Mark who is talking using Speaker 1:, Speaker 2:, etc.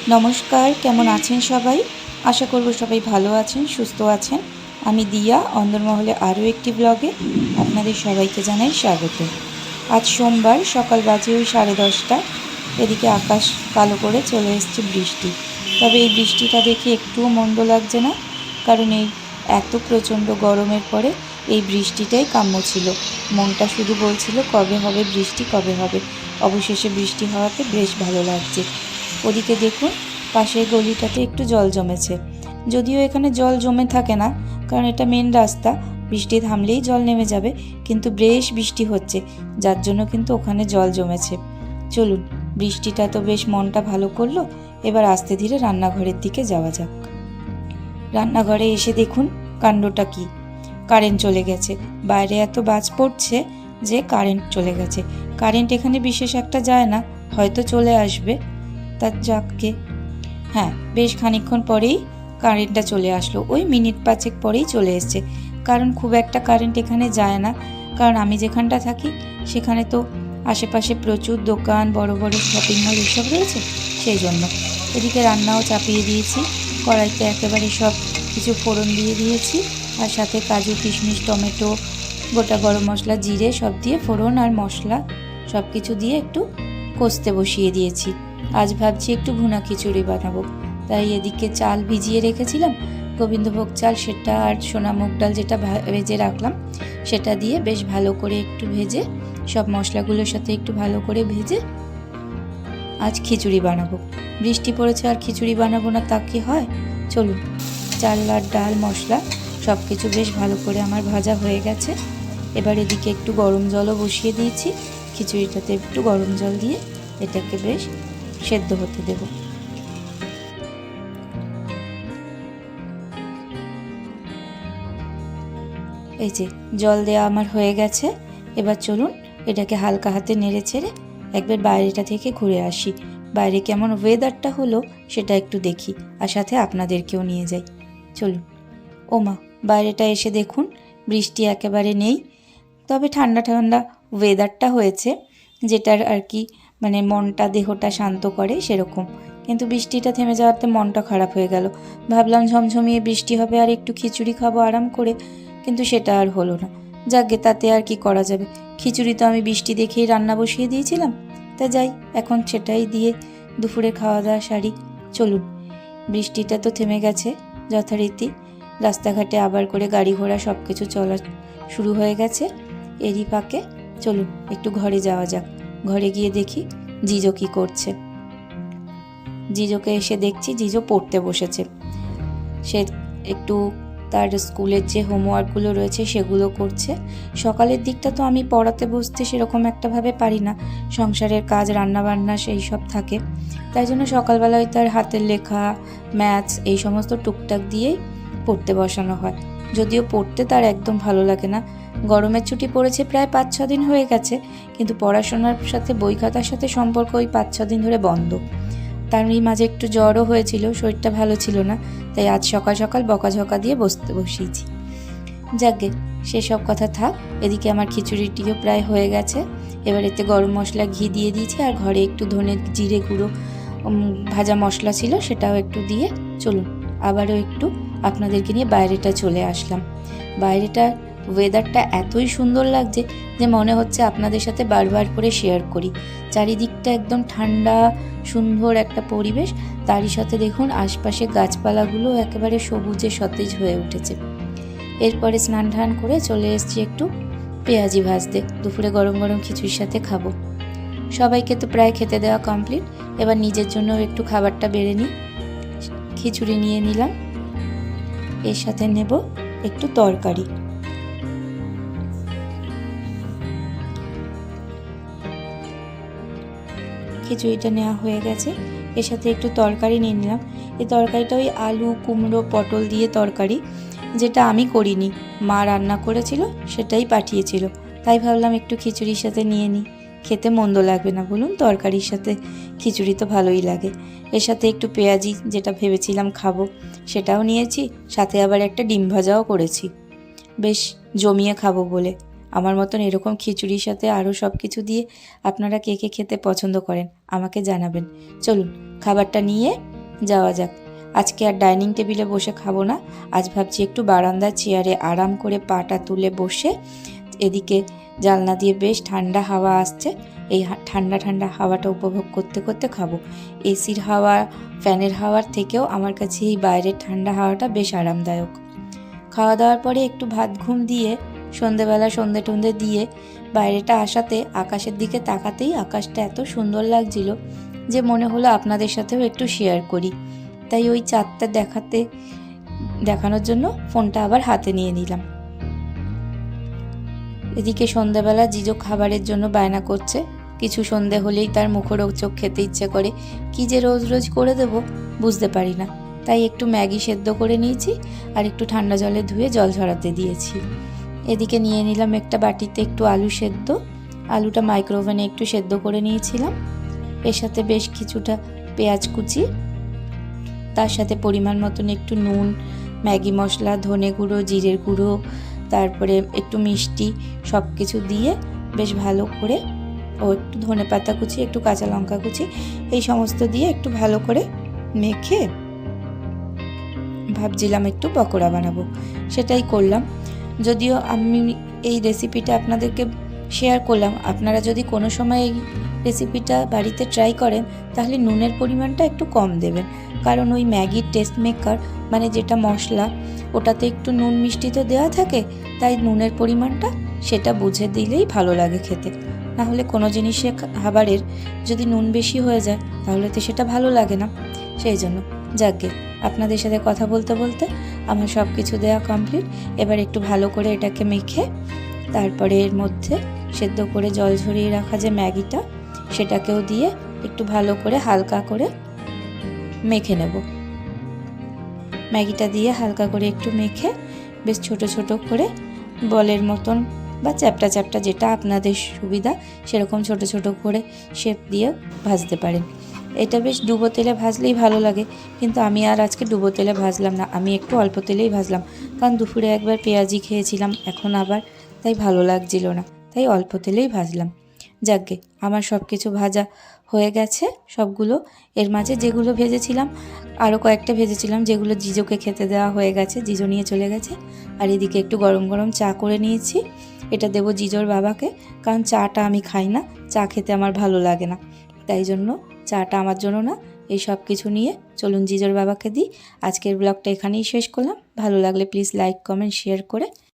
Speaker 1: নমস্কার, কেমন আছেন সবাই? আশা করব সবাই ভালো আছেন, সুস্থ আছেন। আমি দিয়া অন্দরমহলে আরও একটি ব্লগে আপনাদের সবাইকে জানাই স্বাগত। আজ সোমবার, সকাল বাজে ওই 10:30। এদিকে আকাশ কালো করে চলে এসছে বৃষ্টি। তবে এই বৃষ্টিটা দেখে একটুও মন্দ লাগছে না, কারণ এই এত প্রচণ্ড গরমের পরে এই বৃষ্টিটাই কাম্য ছিল। মনটা শুধু বলছিল কবে হবে বৃষ্টি, কবে হবে। অবশেষে বৃষ্টি হওয়াতে বেশ ভালো লাগছে। ওদিকে দেখুন, পাশের গলিটাতে একটু জল জমেছে। যদিও এখানে জল জমে থাকে না, কারণ এটা মেন রাস্তা, বৃষ্টি থামলেই জল নেমে যাবে, কিন্তু বেশ বৃষ্টি হচ্ছে, যার জন্য কিন্তু ওখানে জল জমেছে। চলুন, বৃষ্টিটা তো বেশ মনটা ভালো করলো। এবার আস্তে ধীরে রান্নাঘরের দিকে যাওয়া যাক। রান্নাঘরে এসে দেখুন কাণ্ডটা কি, কারেন্ট চলে গেছে। বাইরে এত বাজ পড়ছে যে কারেন্ট চলে গেছে। কারেন্ট এখানে বিশেষ একটা যায় না, হয়তো চলে আসবে, তার যাককে। হ্যাঁ, বেশ খানিকক্ষণ পরেই কারেন্টটা চলে আসলো, ওই মিনিট 5 পরেই চলে এসছে। কারণ খুব একটা কারেন্ট এখানে যায় না, কারণ আমি যেখানটা থাকি সেখানে তো আশেপাশে প্রচুর দোকান, বড় বড় শপিং মল এসব রয়েছে, সেই জন্য। এদিকে রান্নাও চাপিয়ে দিয়েছি, কড়াইতে একেবারে সব কিছু ফোড়ন দিয়ে দিয়েছি, আর সাথে কাজু, কিশমিশ, টমেটো, গোটা গরম মশলা, জিরে সব দিয়ে ফোড়ন আর মশলা সব কিছু দিয়ে একটু কষতে বসিয়ে দিয়েছি। আজ ভাবছি একটু ভুনা খিচুড়ি বানাবো, তাই এদিকে চাল ভিজিয়ে রেখেছিলাম, গোবিন্দভোগ চাল, সেটা আর সোনা মুগ ডাল যেটা ভেজে রাখলাম, সেটা দিয়ে বেশ ভালো করে একটু ভেজে, সব মশলাগুলোর সাথে একটু ভালো করে ভেজে আজ খিচুড়ি বানাবো। বৃষ্টি পড়েছে আর খিচুড়ি বানাবো না তা কি হয়? চলুন, চাল আর ডাল, মশলা সব কিছু বেশ ভালো করে আমার ভাজা হয়ে গেছে। এবার এদিকে একটু গরম জলও বসিয়ে দিয়েছি, খিচুড়িটাতে একটু গরম জল দিয়ে এটাকে বেশ সেদ্ধ হতে দেব। এই যে জল দেওয়া আমার হয়ে গেছে। এবার চলুন এটাকে হালকা হাতে নেড়ে ছেড়ে একবার বাইরেটা থেকে ঘুরে আসি। বাইরে কেমন ওয়েদারটা হলো সেটা একটু দেখি, আর সাথে আপনাদেরকেও নিয়ে যাই। চলুন। ওমা, বাইরেটা এসে দেখুন বৃষ্টি একেবারে নেই, তবে ঠান্ডা ঠান্ডা ওয়েদারটা হয়েছে, যেটার আর কি মানে মনটা দেহটা শান্ত করে সেরকম। কিন্তু বৃষ্টিটা থেমে যাওয়াতে মনটা খারাপ হয়ে গেল। ভাবলাম ঝমঝমিয়ে বৃষ্টি হবে আর একটু খিচুড়ি খাবো আরাম করে, কিন্তু সেটা আর হলো না। যাকগে, তাতে আর কি করা যাবে। খিচুড়ি তো আমি বৃষ্টি দেখেই রান্না বসিয়ে দিয়েছিলাম, তা যাই, এখন সেটাই দিয়ে দুপুরে খাওয়া দাওয়া সারি। চলুন, বৃষ্টিটা তো থেমে গেছে যথারীতি, রাস্তাঘাটে আবার করে গাড়ি ঘোড়া সব কিছু চলা শুরু হয়ে গেছে। এরই ফাঁকে চলুন একটু ঘরে যাওয়া যাক। ঘরে গিয়ে দেখি জিজো কি করছে। জিজোকে এসে দেখছি জিজো পড়তে বসেছে। সে একটু তার স্কুলের যে হোমওয়ার্কগুলো রয়েছে সেগুলো করছে। সকালের দিকটা তো আমি পড়াতে বসতে সেরকম একটাভাবে পারি না, সংসারের কাজ, রান্নাবান্না সেই সব থাকে, তাই জন্য সকালবেলায় তার হাতের লেখা, ম্যাথস এই সমস্ত টুকটাক দিয়েই পড়তে বসানো হয়। যদিও পড়তে তার একদম ভালো লাগে না। গরমের ছুটি পড়েছে প্রায় 5-6 দিন হয়ে গেছে, কিন্তু পড়াশোনার সাথে বই খাতার সাথে সম্পর্ক ওই 5-6 দিন ধরে বন্ধ। তার মাঝে একটু জ্বরও হয়েছিল, শরীরটা ভালো ছিল না, তাই আজ সকাল সকাল বকাঝকা দিয়ে বসিয়েছি। যাকগে, সেসব কথা থাক। এদিকে আমার খিচুড়িটিও প্রায় হয়ে গেছে। এবার এতে গরম মশলা, ঘি দিয়ে দিয়েছি, আর ঘরে একটু ধনে জিরে গুঁড়ো ভাজা মশলা ছিল সেটাও একটু দিয়ে চলুন আবারও একটু আপনাদেরকে নিয়ে বাইরেটা চলে আসলাম। বাইরেটা ওয়েদারটা এতই সুন্দর লাগছে যে মনে হচ্ছে আপনাদের সাথে বারবার করে শেয়ার করি। চারিদিকটা একদম ঠান্ডা সুন্দর একটা পরিবেশ, তারই সাথে দেখুন আশপাশে গাছপালাগুলো একেবারে সবুজে সতেজ হয়ে উঠেছে। এরপরে স্নান টান করে চলে এসেছি একটু পেঁয়াজি ভাজতে, দুপুরে গরম গরম খিচুড়ির সাথে খাবো। সবাইকে তো প্রায় খেতে দেওয়া কমপ্লিট, এবার নিজের জন্য একটু খাবারটা বেড়ে নিই। খিচুড়ি নিয়ে নিলাম, এর সাথে নেব একটু তরকারি। খিচুড়িটা নেওয়া হয়ে গেছে, এর সাথে একটু তরকারি নিয়ে নিলাম। এই তরকারিটা ওই আলু, কুমড়ো, পটল দিয়ে তরকারি, যেটা আমি করিনি, মা রান্না করেছিল, সেটাই পাঠিয়েছিল, তাই ভাবলাম একটু খিচুড়ির সাথে নিয়ে নিই। খেতে মন্দ লাগবে না বলুন, তরকারির সাথে খিচুড়ি তো ভালোই লাগে। এর সাথে একটু পেঁয়াজি, যেটা ভেবেছিলাম খাবো, সেটাও নিয়েছি, সাথে আবার একটা ডিম ভাজাও করেছি, বেশ জমিয়ে খাবো বলে। আমার মতন এরকম খিচুড়ির সাথে আরও সব কিছু দিয়ে আপনারা কে কে খেতে পছন্দ করেন আমাকে জানাবেন। চলুন খাবারটা নিয়ে যাওয়া যাক। আজকে আর ডাইনিং টেবিলে বসে খাবো না, আজ ভাবছি একটু বারান্দার চেয়ারে আরাম করে পাটা তুলে বসে, এদিকে জানলা দিয়ে বেশ ঠান্ডা হাওয়া আসছে, এই ঠান্ডা ঠান্ডা হাওয়াটা উপভোগ করতে করতে খাবো। এসির হাওয়া, ফ্যানের হাওয়ার থেকেও আমার কাছে এই বাইরের ঠান্ডা হাওয়াটা বেশ আরামদায়ক। খাওয়া দাওয়ার পরে একটু ভাত ঘুম দিয়ে সন্ধেবেলা সন্ধে টন্ধে দিয়ে বাইরেটা আসাতে আকাশের দিকে তাকাতেই আকাশটা এত সুন্দর লাগছিল যে মনে হলো আপনাদের সাথেও একটু শেয়ার করি। তাই ওই চাঁদটা দেখানোর জন্য ফোনটা আবার হাতে নিয়ে নিলাম। এদিকে সন্ধ্যাবেলা জিজো খাবারের জন্য বায়না করছে, কিছু সন্ধে হলেই তার মুখরোচক খেতে ইচ্ছে করে, কি যে রোজ রোজ করে দেব বুঝতে পারি না। তাই একটু ম্যাগি সেদ্ধ করে নিয়েছি আর একটু ঠান্ডা জলে ধুয়ে জল ঝরাতে দিয়েছি। এদিকে নিয়ে নিলাম একটা বাটিতে একটু আলু সেদ্ধ, আলুটা মাইক্রোওভেনে একটু সেদ্ধ করে নিয়েছিলাম। এর সাথে বেশ কিছুটা পেঁয়াজ কুচি, তার সাথে পরিমাণ মতন একটু নুন, ম্যাগি মশলা, ধনে গুঁড়ো, জিরের গুঁড়ো, তারপরে একটু মিষ্টি, সব কিছু দিয়ে বেশ ভালো করে, ও একটু ধনে পাতা কুচি, একটু কাঁচা লঙ্কা কুচি, এই সমস্ত দিয়ে একটু ভালো করে মেখে ভাবছিলাম একটু পকোড়া বানাবো, সেটাই করলাম। যদিও আমি এই রেসিপিটা আপনাদেরকে শেয়ার করলাম, আপনারা যদি কোনো সময় এই রেসিপিটা বাড়িতে ট্রাই করেন তাহলে নুনের পরিমাণটা একটু কম দেবেন, কারণ ওই ম্যাগির টেস্ট মেকার মানে যেটা মশলা, ওটাতে একটু নুন মিষ্টি তো দেওয়া থাকে, তাই নুনের পরিমাণটা সেটা বুঝে দিলেই ভালো লাগে খেতে। নাহলে কোনো জিনিসের খাবারের যদি নুন বেশি হয়ে যায় তাহলে তো সেটা ভালো লাগে না। সেই জন্য যাকে আপনাদের সাথে কথা বলতে বলতে আমার সব কিছু দেওয়া কমপ্লিট। এবার একটু ভালো করে এটাকে মেখে তারপরে এর মধ্যে সেদ্ধ করে জল ঝরিয়ে রাখা যে ম্যাগিটা, সেটাকেও দিয়ে একটু ভালো করে হালকা করে মেখে নেব। ম্যাগিটা দিয়ে হালকা করে একটু মেখে বেশ ছোট ছোট করে বলের মতন বা চ্যাপটা চ্যাপটা যেটা আপনাদের সুবিধা সেরকম ছোট ছোট করে শেপ দিয়ে ভাজতে পারেন। এটা বেশ ডুবো তেলে ভাজলেই ভালো লাগে, কিন্তু আমি আর আজকে ডুবো তেলে ভাজলাম না, আমি একটু অল্প তেলেই ভাজলাম, কারণ দুপুরে একবার পেঁয়াজি খেয়েছিলাম, এখন আবার তাই ভালো লাগছিল না, তাই অল্প তেলেই ভাজলাম। যাকগে আমার সব কিছু ভাজা হয়ে গেছে সবগুলো। এর মাঝে যেগুলো ভেজেছিলাম আরও কয়েকটা ভেজেছিলাম, যেগুলো জিজোকে খেতে দেওয়া হয়ে গেছে, জিজো নিয়ে চলে গেছে। আর এদিকে একটু গরম গরম চা করে নিয়েছি, এটা দেবো জিজোর বাবাকে, কারণ চাটা আমি খাই না, চা খেতে আমার ভালো লাগে না, তাই জন্য চাটা আমার জন্য না। এই সব কিছু নিয়ে চলুন জিজোর বাবাকে দিই। আজকের ব্লগটা এখানেই শেষ করলাম। ভালো লাগলে প্লিজ লাইক, কমেন্ট, শেয়ার করে